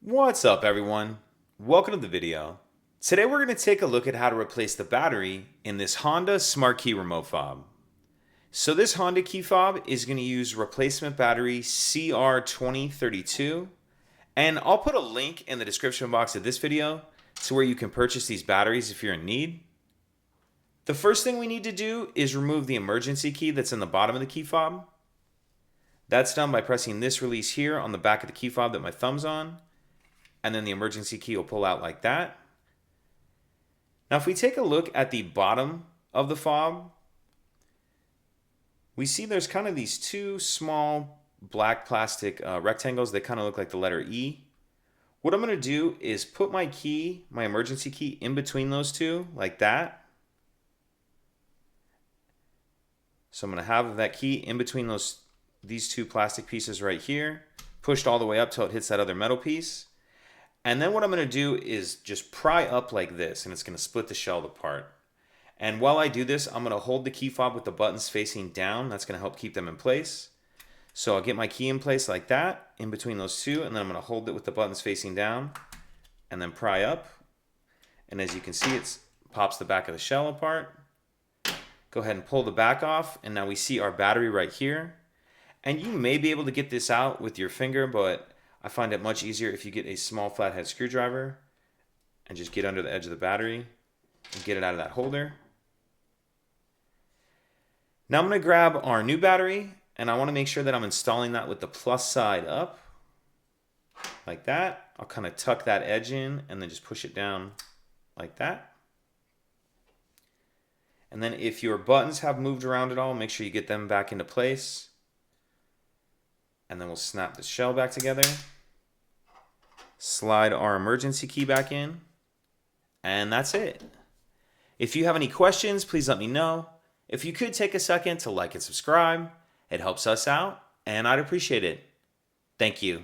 What's up, everyone? Welcome to the video. Today we're going to take a look at how to replace the battery in this Honda Smart Key remote fob. So this Honda key fob is going to use replacement battery CR2032, and I'll put a link in the description box of this video to where you can purchase these batteries if you're in need. The first thing we need to do is remove the emergency key that's in the bottom of the key fob. That's done by pressing this release here on the back of the key fob that my thumb's on, and then the emergency key will pull out like that. Now if we take a look at the bottom of the fob, we see there's kind of these two small black plastic rectangles that kind of look like the letter E. What I'm going to do is put my key, my emergency key, in between those two like that. So I'm going to have that key in between these two plastic pieces right here, pushed all the way up till it hits that other metal piece. And then what I'm going to do is just pry up like this, and it's going to split the shell apart. And while I do this, I'm going to hold the key fob with the buttons facing down. That's going to help keep them in place. So I'll get my key in place like that, in between those two, and then I'm going to hold it with the buttons facing down, and then pry up. And as you can see, it pops the back of the shell apart. Go ahead and pull the back off, and now we see our battery right here. And you may be able to get this out with your finger, but I find it much easier if you get a small flathead screwdriver and just get under the edge of the battery and get it out of that holder. Now I'm going to grab our new battery, and I want to make sure that I'm installing that with the plus side up like that. I'll kind of tuck that edge in and then just push it down like that. And then if your buttons have moved around at all, make sure you get them back into place. And then we'll snap the shell back together. Slide our emergency key back in. And that's it. If you have any questions, please let me know. If you could take a second to like and subscribe, it helps us out, and I'd appreciate it. Thank you.